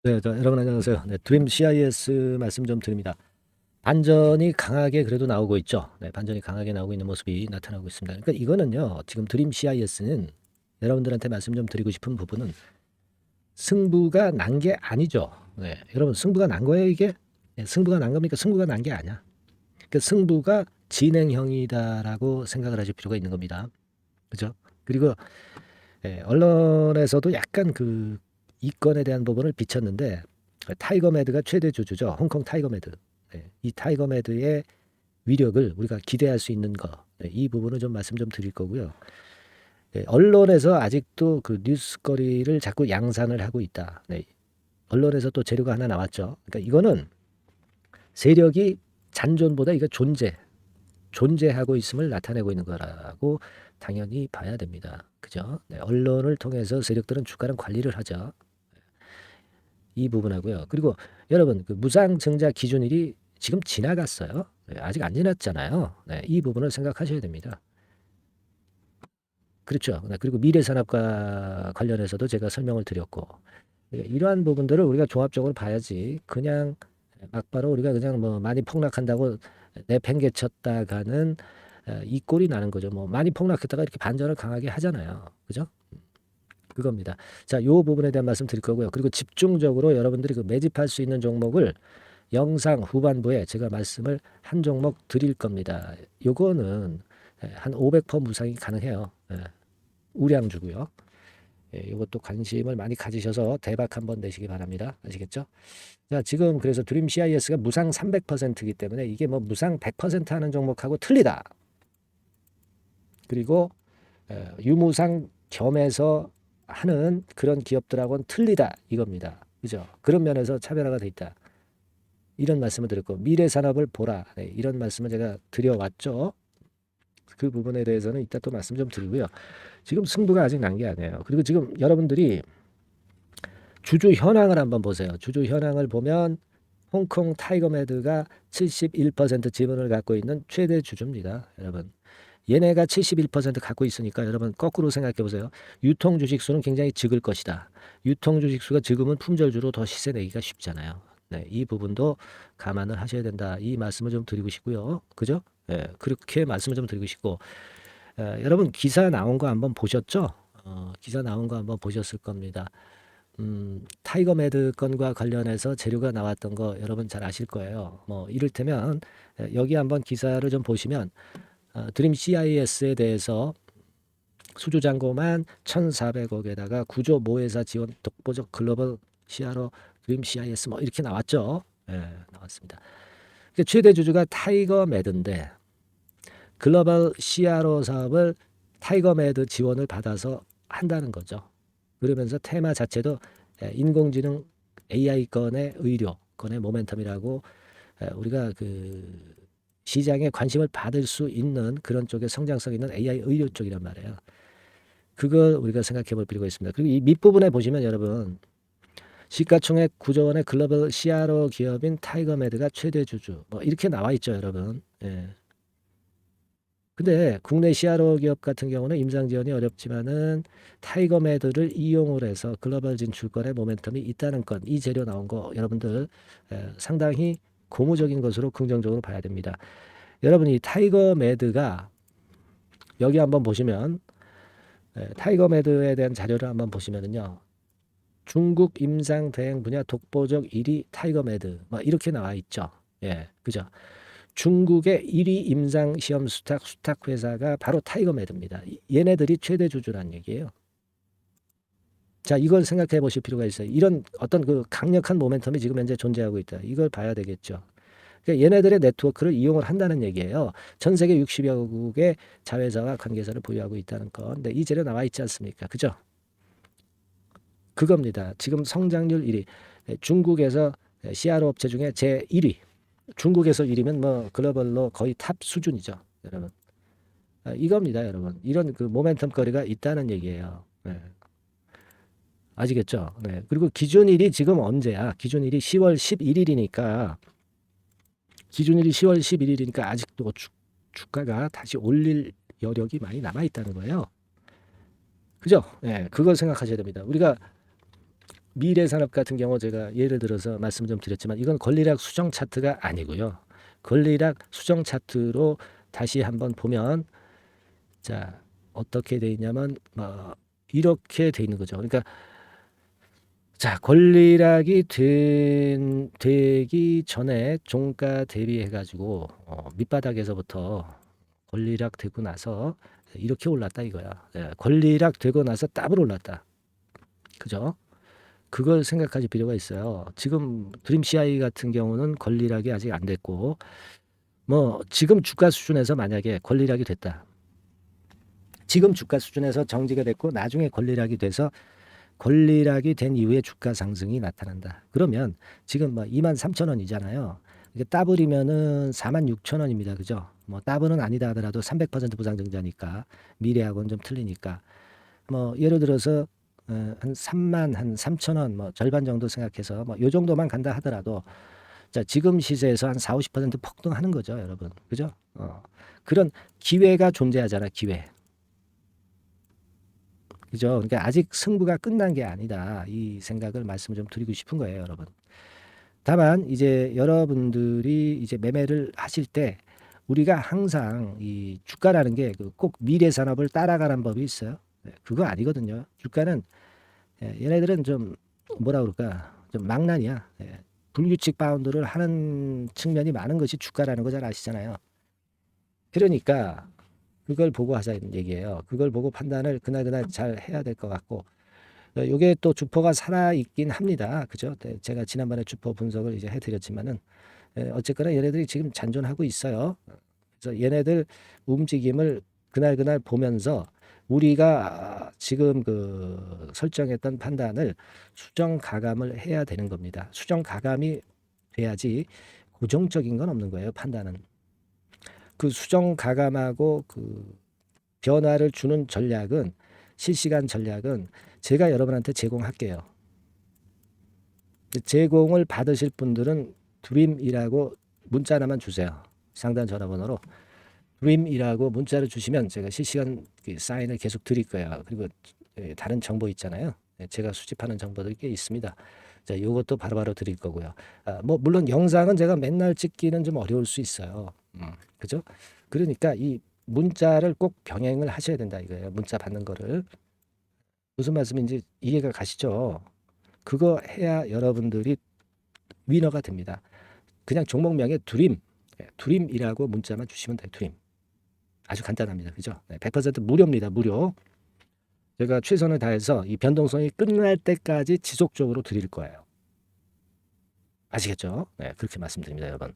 네, 여러분 안녕하세요. 네, 드림 CIS 말씀 좀 드립니다. 반전이 강하게 그래도 나오고 있죠. 네, 반전이 강하게 나오고 있는 모습이 나타나고 있습니다. 그러니까 이거는요, 지금 드림 CIS는 여러분들한테 말씀 좀 드리고 싶은 부분은 승부가 난 게 아니죠. 네, 여러분 승부가 난 거예요, 이게? 네, 승부가 난 겁니까? 승부가 난 게 아니야. 그 승부가 진행형이다라고 생각을 하실 필요가 있는 겁니다. 그죠? 그리고 언론에서도 약간 이 건에 대한 부분을 비쳤는데 타이거매드가 최대 주주죠. 홍콩 타이거매드. 이 타이거매드의 위력을 우리가 기대할 수 있는 거. 이 부분을 좀 말씀 좀 드릴 거고요. 언론에서 아직도 그 뉴스거리를 자꾸 양산을 하고 있다. 언론에서 또 재료가 하나 나왔죠. 그러니까 이거는 세력이 잔존보다 이거 존재하고 있음을 나타내고 있는 거라고 당연히 봐야 됩니다. 그죠? 언론을 통해서 세력들은 주가는 관리를 하죠. 이 부분하고요. 그리고 여러분 그 무상증자 기준일이 지금 지나갔어요. 아직 안 지났잖아요. 이 부분을 생각하셔야 됩니다. 그렇죠. 그리고 미래산업과 관련해서도 제가 설명을 드렸고 이러한 부분들을 우리가 종합적으로 봐야지 그냥 막바로 우리가 그냥 뭐 많이 폭락한다고 내팽개쳤다가는 이 꼴이 나는 거죠. 뭐 많이 폭락했다가 이렇게 반전을 강하게 하잖아요. 그죠? 그겁니다. 자, 요 부분에 대한 말씀 드릴 거고요. 그리고 집중적으로 여러분들이 그 매집할 수 있는 종목을 영상 후반부에 제가 말씀을 한 종목 드릴 겁니다. 요거는 한 500% 무상이 가능해요. 우량주고요. 이것도 관심을 많이 가지셔서 대박 한번 내시기 바랍니다. 아시겠죠? 자, 지금 그래서 드림 CIS가 무상 300%이기 때문에 이게 뭐 무상 100% 하는 종목하고 틀리다. 그리고 유무상 겸해서 하는 그런 기업들하고는 틀리다 이겁니다. 그죠? 그런 면에서 차별화가 돼 있다. 이런 말씀을 드렸고 미래 산업을 보라. 이런 말씀을 제가 드려왔죠. 그 부분에 대해서는 이따 또 말씀 좀 드리고요. 지금 승부가 아직 난 게 아니에요. 그리고 지금 여러분들이 주주 현황을 한번 보세요. 주주 현황을 보면 홍콩 타이거매드가 71% 지분을 갖고 있는 최대 주주입니다. 여러분. 얘네가 71% 갖고 있으니까 여러분 거꾸로 생각해 보세요. 유통 주식수는 굉장히 적을 것이다. 유통 주식수가 적으면 품절주로 더 시세 내기가 쉽잖아요. 이 부분도 감안을 하셔야 된다. 이 말씀을 좀 드리고 싶고요. 그죠? 그렇게 말씀을 좀 드리고 싶고 여러분 기사 나온 거 한번 보셨죠? 기사 나온 거 한번 보셨을 겁니다. 타이거매드 건과 관련해서 재료가 나왔던 거 여러분 잘 아실 거예요. 뭐 이를테면 여기 한번 기사를 좀 보시면 드림 CIS에 대해서 수주잔고만 1,400억에다가 구조 모회사 지원 독보적 글로벌 CRO 드림 CIS 뭐 이렇게 나왔죠. 나왔습니다. 최대 주주가 타이거매드인데 글로벌 CRO 사업을 타이거매드 지원을 받아서 한다는 거죠. 그러면서 테마 자체도 인공지능 AI 건의 의료 건의 모멘텀이라고 우리가 그 시장에 관심을 받을 수 있는 그런 쪽에 성장성 있는 AI 의료 쪽이란 말이에요. 그걸 우리가 생각해 볼 필요가 있습니다. 그리고 이 밑부분에 보시면 여러분 시가총액 9조 원의 글로벌 CRO 기업인 타이거매드가 최대 주주 뭐 이렇게 나와 있죠, 여러분. 근데 국내 CRO 기업 같은 경우는 임상 지원이 어렵지만은 타이거매드를 이용을 해서 글로벌 진출권의 모멘텀이 있다는 건, 이 재료 나온 거 여러분들 상당히 고무적인 것으로 긍정적으로 봐야 됩니다. 여러분 이 타이거매드가 여기 한번 보시면 타이거매드에 대한 자료를 한번 보시면은요. 중국 임상 대행 분야 독보적 1위 타이거매드 뭐 이렇게 나와 있죠. 그죠? 중국의 1위 임상 시험 수탁 회사가 바로 타이거매드입니다. 얘네들이 최대 주주란 얘기예요. 자, 이걸 생각해 보실 필요가 있어요. 이런 어떤 그 강력한 모멘텀이 지금 현재 존재하고 있다. 이걸 봐야 되겠죠. 그러니까 얘네들의 네트워크를 이용을 한다는 얘기예요. 전 세계 60여 국의 자회사와 관계사를 보유하고 있다는 건. 네, 이 재료 나와 있지 않습니까? 그죠? 그겁니다. 지금 성장률 1위. 중국에서 CRO 업체 중에 제 1위. 중국에서 1위면 뭐 글로벌로 거의 탑 수준이죠. 여러분. 이겁니다, 여러분. 이런 그 모멘텀 거리가 있다는 얘기예요. 아시겠죠? 그리고 기준일이 지금 언제야? 기준일이 10월 11일이니까 기준일이 10월 11일이니까 아직도 주가가 다시 올릴 여력이 많이 남아 있다는 거예요. 그죠? 그걸 생각하셔야 됩니다. 우리가 미래산업 같은 경우 제가 예를 들어서 말씀 좀 드렸지만 이건 권리락 수정 차트가 아니고요. 권리락 수정 차트로 다시 한번 보면 자 어떻게 돼 있냐면 이렇게 돼 있는 거죠. 그러니까 자 권리락이 되기 전에 종가 대비해 가지고 밑바닥에서부터 권리락 되고 나서 이렇게 올랐다 이거야. 예, 권리락 되고 나서 더블 올랐다. 그죠? 그걸 생각하실 필요가 있어요. 지금 드림 CI 같은 경우는 권리락이 아직 안 됐고 지금 주가 수준에서 만약에 권리락이 됐다. 지금 주가 수준에서 정지가 됐고 나중에 권리락이 돼서 권리락이 된 이후에 주가 상승이 나타난다. 그러면 지금 23,000원이잖아요. 이게 더블이면은 46,000원입니다. 그죠? 더블은 아니다 하더라도 300% 부상증자니까 미래하고는 좀 틀리니까 예를 들어서 한 3만 한 3,000원 절반 정도 생각해서 요 정도만 간다 하더라도 자, 지금 시세에서 한 4, 50% 폭등하는 거죠, 여러분. 그죠? 그런 기회가 존재하잖아, 기회. 그죠? 그러니까 아직 승부가 끝난 게 아니다. 이 생각을 말씀을 좀 드리고 싶은 거예요, 여러분. 다만 이제 여러분들이 이제 매매를 하실 때 우리가 항상 이 주가라는 게 꼭 미래 산업을 따라가는 법이 있어요. 그거 아니거든요. 주가는 얘네들은 좀 뭐라 그럴까? 좀 망난이야. 불규칙 바운드를 하는 측면이 많은 것이 주가라는 거 잘 아시잖아요. 그러니까 그걸 보고 하자는 얘기예요. 그걸 보고 판단을 그날 잘 해야 될 것 같고 요게 또 주포가 살아 있긴 합니다. 그죠? 제가 지난번에 주포 분석을 이제 해드렸지만은 어쨌거나 얘네들이 지금 잔존하고 있어요. 그래서 얘네들 움직임을 그날 보면서 우리가 지금 그 설정했던 판단을 수정 가감을 해야 되는 겁니다. 수정 가감이 돼야지 고정적인 건 없는 거예요. 판단은. 그 수정 가감하고 그 변화를 주는 전략은 실시간 전략은 제가 여러분한테 제공할게요. 제공을 받으실 분들은 드림이라고 문자 하나만 주세요. 상단 전화번호로 드림이라고 문자를 주시면 제가 실시간 사인을 계속 드릴 거예요. 그리고 다른 정보 있잖아요. 제가 수집하는 정보들이 꽤 있습니다. 자, 요것도 바로바로 드릴 거고요. 물론 영상은 제가 맨날 찍기는 좀 어려울 수 있어요. 그죠? 그러니까 이 문자를 꼭 병행을 하셔야 된다 이거예요. 문자 받는 거를. 무슨 말씀인지 이해가 가시죠? 그거 해야 여러분들이 위너가 됩니다. 그냥 종목명에 드림이라고 문자만 주시면 돼요. 드림. 아주 간단합니다. 그죠? 100% 무료입니다. 무료. 제가 최선을 다해서 이 변동성이 끝날 때까지 지속적으로 드릴 거예요. 아시겠죠? 네, 그렇게 말씀드립니다, 여러분.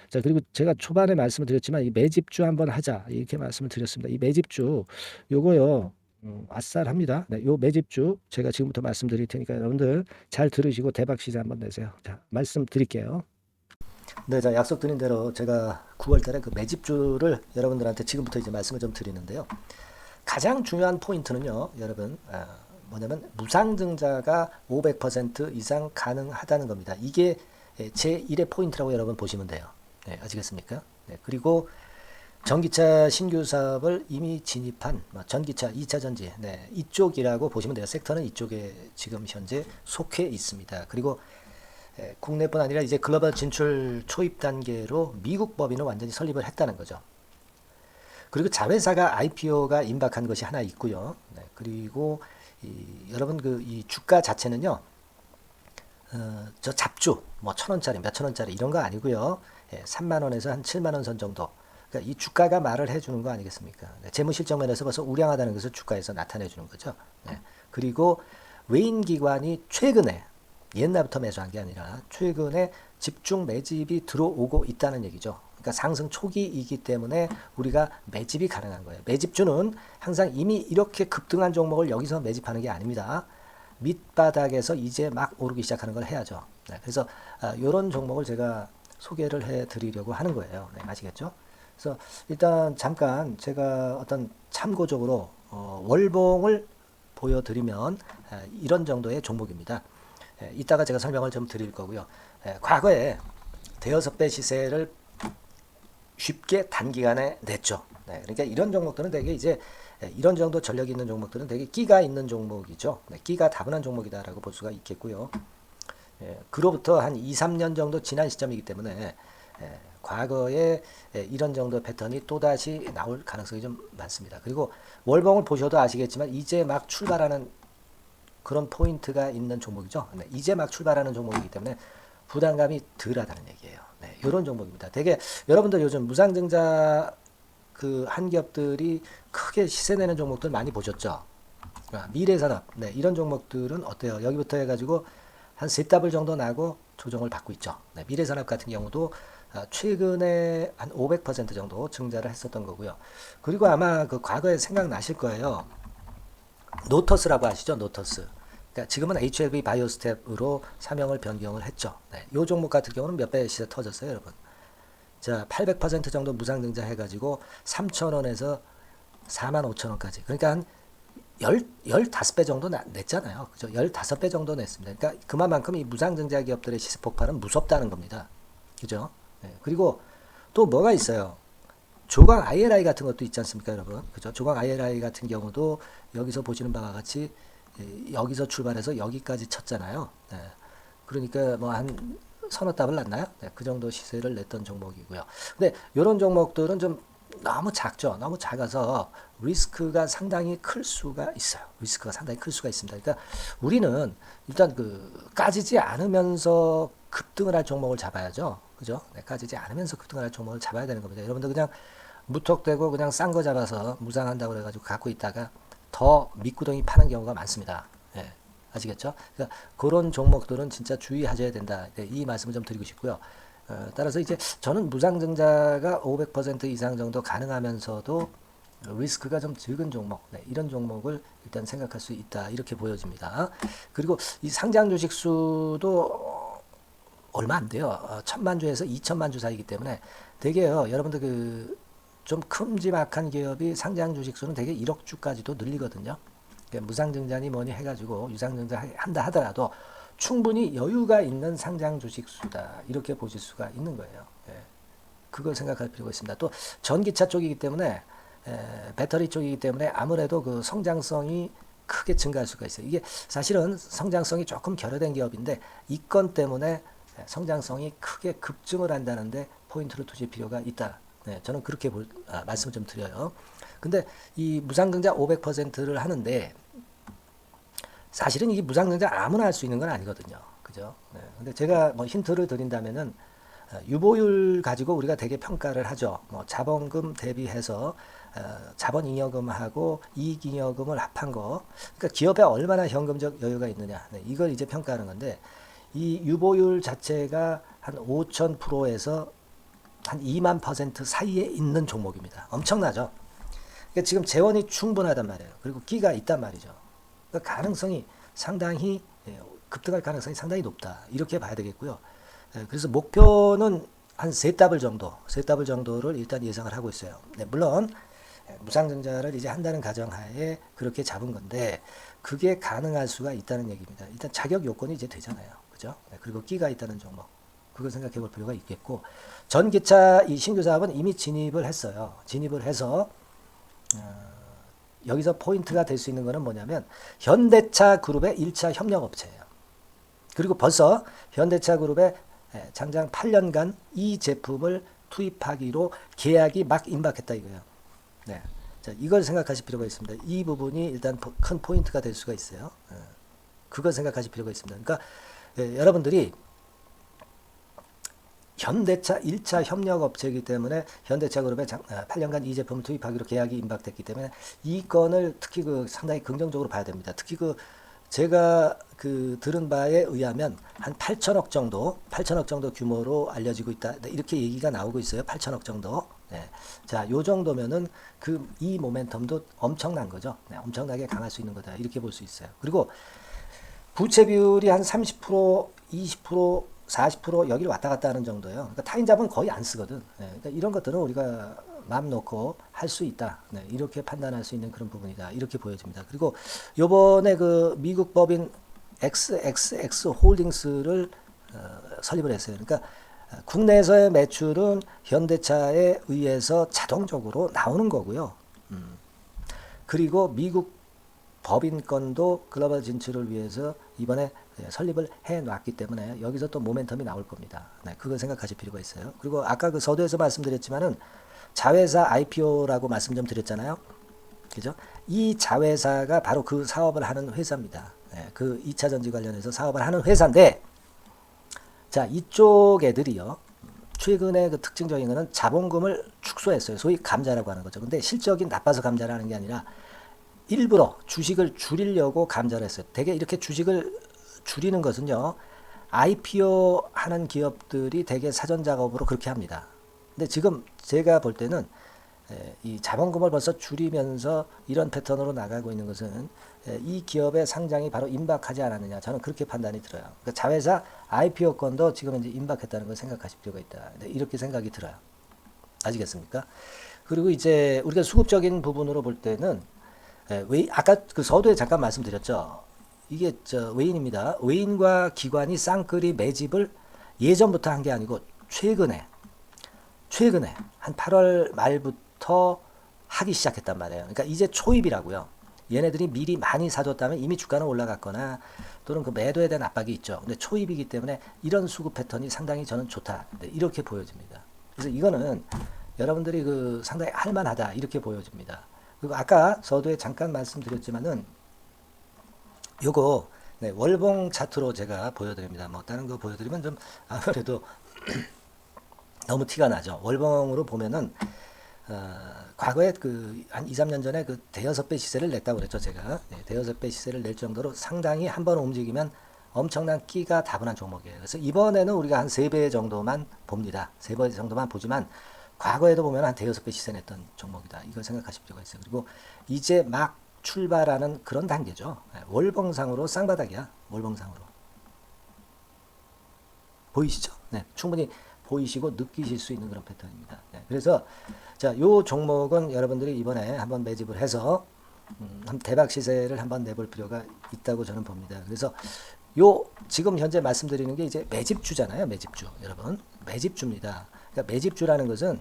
자, 그리고 제가 초반에 말씀을 드렸지만 이 매집주 한번 하자 이렇게 말씀을 드렸습니다. 이 매집주 요거요. 아싸합니다. 네, 요 매집주 제가 지금부터 말씀드릴 테니까 여러분들 잘 들으시고 대박 시세 한번 내세요. 자, 말씀드릴게요. 네, 자, 약속드린 대로 제가 9월 달에 그 매집주를 여러분들한테 지금부터 이제 말씀을 좀 드리는데요. 가장 중요한 포인트는요, 여러분, 뭐냐면 무상증자가 500% 이상 가능하다는 겁니다. 이게 제1의 포인트라고 여러분 보시면 돼요. 네, 아시겠습니까? 네, 그리고 전기차 신규 사업을 이미 진입한 전기차 2차 전지 이쪽이라고 보시면 돼요. 섹터는 이쪽에 지금 현재 속해 있습니다. 그리고 국내뿐 아니라 이제 글로벌 진출 초입 단계로 미국 법인을 완전히 설립을 했다는 거죠. 그리고 자회사가 IPO가 임박한 것이 하나 있고요. 그리고 여러분 이 주가 자체는요. 저 잡주 1,000원짜리 몇천 원짜리 이런 거 아니고요. 3만 원에서 한 7만 원 선 정도. 그러니까 이 주가가 말을 해주는 거 아니겠습니까? 재무실적 면에서 벌써 우량하다는 것을 주가에서 나타내 주는 거죠. 그리고 외인 기관이 최근에 옛날부터 매수한 게 아니라 최근에 집중 매집이 들어오고 있다는 얘기죠. 그러니까 상승 초기이기 때문에 우리가 매집이 가능한 거예요. 매집주는 항상 이미 이렇게 급등한 종목을 여기서 매집하는 게 아닙니다. 밑바닥에서 이제 막 오르기 시작하는 걸 해야죠. 그래서 이런 종목을 제가 소개를 해드리려고 하는 거예요. 아시겠죠? 그래서 일단 잠깐 제가 어떤 참고적으로 월봉을 보여드리면 이런 정도의 종목입니다. 이따가 제가 설명을 좀 드릴 거고요. 과거에 대여섯 배 시세를 쉽게 단기간에 냈죠. 그러니까 이런 종목들은 되게 이제 이런 정도 전력이 있는 종목들은 되게 끼가 있는 종목이죠. 끼가 다분한 종목이다라고 볼 수가 있겠고요. 그로부터 한 2, 3년 정도 지난 시점이기 때문에 과거에 이런 정도 패턴이 또다시 나올 가능성이 좀 많습니다. 그리고 월봉을 보셔도 아시겠지만 이제 막 출발하는 그런 포인트가 있는 종목이죠. 이제 막 출발하는 종목이기 때문에 부담감이 덜하다는 얘기예요. 이런 종목입니다. 되게 여러분들 요즘 무상증자 그 한 기업들이 크게 시세 내는 종목들 많이 보셨죠? 미래산업, 이런 종목들은 어때요? 여기부터 해가지고 한 세 더블 정도 나고 조정을 받고 있죠. 미래산업 같은 경우도 최근에 한 500% 정도 증자를 했었던 거고요. 그리고 아마 그 과거에 생각나실 거예요. 노터스라고 아시죠? 노터스. 그러니까 지금은 HLB 바이오스텝으로 사명을 변경을 했죠. 이 종목 같은 경우는 몇 배 시세 터졌어요, 여러분. 자, 800% 정도 무상증자 해가지고 3,000원에서 45,000원까지. 그러니까 한 15배 정도 냈잖아요. 그죠? 15배 정도 냈습니다. 그러니까 그만큼 이 무상증자 기업들의 시세 폭발은 무섭다는 겁니다. 그죠? 그리고 또 뭐가 있어요? 조강 IRI 같은 것도 있지 않습니까, 여러분? 그죠? 조강 IRI 같은 경우도 여기서 보시는 바와 같이 여기서 출발해서 여기까지 쳤잖아요. 그러니까 뭐 한 서너 답을 났나요? 그 정도 시세를 냈던 종목이고요. 근데 이런 종목들은 좀 너무 작죠. 너무 작아서 리스크가 상당히 클 수가 있어요. 리스크가 상당히 클 수가 있습니다. 그러니까 우리는 일단 그 까지지 않으면서 급등을 할 종목을 잡아야죠. 그죠? 까지지 않으면서 급등을 할 종목을 잡아야 되는 겁니다. 여러분들 그냥 무턱대고 그냥 싼 거 잡아서 무상한다고 그래가지고 갖고 있다가 더 밑구덩이 파는 경우가 많습니다. 아시겠죠? 그러니까 그런 종목들은 진짜 주의하셔야 된다. 이 말씀을 좀 드리고 싶고요. 따라서 이제 저는 무상증자가 500% 이상 정도 가능하면서도 리스크가 좀 적은 종목, 이런 종목을 일단 생각할 수 있다. 이렇게 보여집니다. 그리고 이 상장 주식 수도 얼마 안 돼요. 1,000만 주에서 2,000만 주 사이기 때문에 되게요. 여러분들 그 좀 큼지막한 기업이 상장 주식 수는 되게 1억 주까지도 늘리거든요. 무상증자니 뭐니 해가지고 유상증자 한다 하더라도 충분히 여유가 있는 상장 주식 수다. 이렇게 보실 수가 있는 거예요. 그걸 생각할 필요가 있습니다. 또 전기차 쪽이기 때문에 배터리 쪽이기 때문에 아무래도 그 성장성이 크게 증가할 수가 있어요. 이게 사실은 성장성이 조금 결여된 기업인데 이 건 때문에 성장성이 크게 급증을 한다는데 포인트를 두실 필요가 있다. 저는 그렇게 말씀을 좀 드려요. 근데 이 무상증자 500%를 하는데 사실은 이게 무상증자 아무나 할 수 있는 건 아니거든요. 그죠? 근데 제가 뭐 힌트를 드린다면은 유보율 가지고 우리가 되게 평가를 하죠. 뭐 자본금 대비해서 자본잉여금하고 이익잉여금을 합한 거. 그러니까 기업에 얼마나 현금적 여유가 있느냐. 이걸 이제 평가하는 건데 이 유보율 자체가 한 5,000%에서 한 2만% 사이에 있는 종목입니다. 엄청나죠? 그러니까 지금 재원이 충분하단 말이에요. 그리고 끼가 있단 말이죠. 그러니까 가능성이 상당히 급등할 가능성이 상당히 높다. 이렇게 봐야 되겠고요. 그래서 목표는 한 세 더블 정도를 일단 예상을 하고 있어요. 물론 무상증자를 이제 한다는 가정하에 그렇게 잡은 건데 그게 가능할 수가 있다는 얘기입니다. 일단 자격 요건이 이제 되잖아요. 그죠? 그리고 끼가 있다는 종목. 그걸 생각해 볼 필요가 있겠고 전기차 이 신규 사업은 이미 진입을 했어요. 진입을 해서 여기서 포인트가 될 수 있는 거는 뭐냐면 현대차 그룹의 1차 협력업체예요. 그리고 벌써 현대차 그룹의 장장 8년간 이 제품을 투입하기로 계약이 막 임박했다 이거예요. 자, 이걸 생각하실 필요가 있습니다. 이 부분이 일단 큰 포인트가 될 수가 있어요. 그걸 생각하실 필요가 있습니다. 그러니까 여러분들이 현대차 1차 협력업체이기 때문에 현대차 그룹에 8년간 이 제품을 투입하기로 계약이 임박됐기 때문에 이 건을 특히 그 상당히 긍정적으로 봐야 됩니다. 특히 그 제가 그 들은 바에 의하면 한 8천억 정도 규모로 알려지고 있다. 이렇게 얘기가 나오고 있어요. 8천억 정도. 자, 요 정도면은 이 모멘텀도 엄청난 거죠. 엄청나게 강할 수 있는 거다. 이렇게 볼 수 있어요. 그리고 부채 비율이 한 30%, 20%, 40% 여기를 왔다 갔다 하는 정도예요. 그러니까 타인자본 거의 안 쓰거든. 그러니까 이런 것들은 우리가 마음 놓고 할 수 있다. 이렇게 판단할 수 있는 그런 부분이다. 이렇게 보여집니다. 그리고 요번에 그 미국 법인 XXX 홀딩스를 설립을 했어요. 그러니까 국내에서의 매출은 현대차에 의해서 자동적으로 나오는 거고요. 그리고 미국 법인권도 글로벌 진출을 위해서 이번에 설립을 해놨기 때문에 여기서 또 모멘텀이 나올 겁니다. 네, 그걸 생각하실 필요가 있어요. 그리고 아까 그 서두에서 말씀드렸지만은 자회사 IPO라고 말씀 좀 드렸잖아요. 그죠? 이 자회사가 바로 그 사업을 하는 회사입니다. 네, 그 2차 전지 관련해서 사업을 하는 회사인데, 자, 이쪽 애들이요. 최근에 그 특징적인 거는 자본금을 축소했어요. 소위 감자라고 하는 거죠. 근데 실적이 나빠서 감자를 하는 게 아니라 일부러 주식을 줄이려고 감자를 했어요. 대개 이렇게 주식을 줄이는 것은요, IPO 하는 기업들이 대개 사전 작업으로 그렇게 합니다. 근데 지금 제가 볼 때는 이 자본금을 벌써 줄이면서 이런 패턴으로 나가고 있는 것은 이 기업의 상장이 바로 임박하지 않았느냐, 저는 그렇게 판단이 들어요. 그러니까 자회사 IPO권도 지금 이제 임박했다는 걸 생각하실 필요가 있다. 이렇게 생각이 들어요. 아시겠습니까? 그리고 이제 우리가 수급적인 부분으로 볼 때는 아까 그 서두에 잠깐 말씀드렸죠. 이게 외인입니다. 외인과 기관이 쌍끌이 매집을 예전부터 한 게 아니고 최근에 한 8월 말부터 하기 시작했단 말이에요. 그러니까 이제 초입이라고요. 얘네들이 미리 많이 사줬다면 이미 주가는 올라갔거나 또는 그 매도에 대한 압박이 있죠. 근데 초입이기 때문에 이런 수급 패턴이 상당히 저는 좋다. 이렇게 보여집니다. 그래서 이거는 여러분들이 그 상당히 할만하다 이렇게 보여집니다. 그리고 아까 서두에 잠깐 말씀드렸지만은 요거 월봉 차트로 제가 보여드립니다. 뭐 다른 거 보여드리면 좀 아무래도 너무 티가 나죠. 월봉으로 보면은 과거에 그 한 2, 3년 전에 그 대여섯 배 시세를 냈다고 그랬죠, 제가. 대여섯 배 시세를 낼 정도로 상당히 한번 움직이면 엄청난 끼가 다분한 종목이에요. 그래서 이번에는 우리가 한 3배 정도만 봅니다. 3배 정도만 보지만 과거에도 보면 한 대여섯 배 시세 냈던 종목이다. 이걸 생각하실 필요가 있어요. 그리고 이제 막 출발하는 그런 단계죠. 월봉상으로 쌍바닥이야. 월봉상으로. 보이시죠? 네, 충분히 보이시고 느끼실 수 있는 그런 패턴입니다. 네, 그래서 자, 요 종목은 여러분들이 이번에 한번 매집을 해서 대박 시세를 한번 내볼 필요가 있다고 저는 봅니다. 그래서 요 지금 현재 말씀드리는 게 이제 매집주잖아요. 매집주. 여러분, 매집주입니다. 그러니까 매집주라는 것은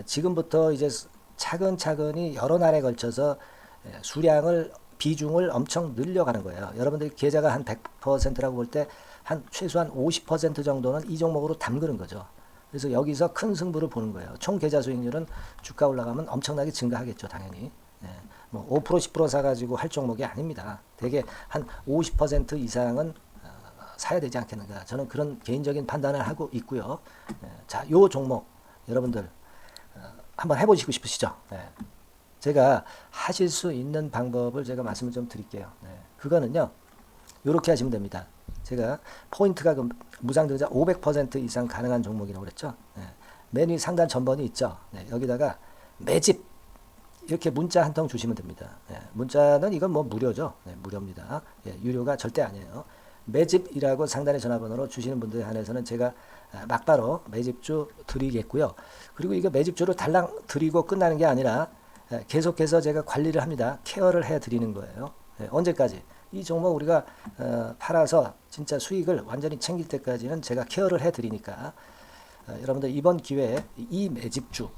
지금부터 이제 차근차근히 여러 날에 걸쳐서 수량을 비중을 엄청 늘려가는 거예요. 여러분들 계좌가 한 100%라고 볼 때 한 최소한 50% 정도는 이 종목으로 담그는 거죠. 그래서 여기서 큰 승부를 보는 거예요. 총 계좌 수익률은 주가 올라가면 엄청나게 증가하겠죠, 당연히. 뭐 5% 10% 사가지고 할 종목이 아닙니다. 대개 한 50% 이상은 사야 되지 않겠는가. 저는 그런 개인적인 판단을 하고 있고요. 자, 요 종목 여러분들 한번 해보시고 싶으시죠? 제가 하실 수 있는 방법을 제가 말씀을 좀 드릴게요. 그거는요, 이렇게 하시면 됩니다. 제가 포인트가 그 무상증자 500% 이상 가능한 종목이라고 그랬죠. 맨 위 상단 전번이 있죠. 여기다가 매집 이렇게 문자 한 통 주시면 됩니다. 문자는 이건 뭐 무료죠. 무료입니다. 유료가 절대 아니에요. 매집이라고 상단의 전화번호로 주시는 분들에 한해서는 제가 막바로 매집주 드리겠고요. 그리고 이거 매집주를 달랑 드리고 끝나는 게 아니라 계속해서 제가 관리를 합니다. 케어를 해 드리는 거예요. 언제까지? 이 종목 우리가 팔아서 진짜 수익을 완전히 챙길 때까지는 제가 케어를 해 드리니까 여러분들 이번 기회에 이 매집주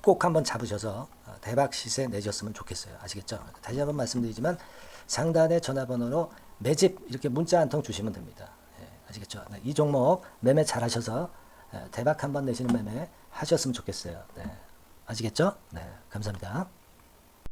꼭 한번 잡으셔서 대박 시세 내셨으면 좋겠어요. 아시겠죠? 다시 한번 말씀드리지만 상단의 전화번호로 매집 이렇게 문자 한 통 주시면 됩니다. 아시겠죠? 이 종목 매매 잘 하셔서 대박 한번 내시는 매매 하셨으면 좋겠어요. 아시겠죠? 감사합니다.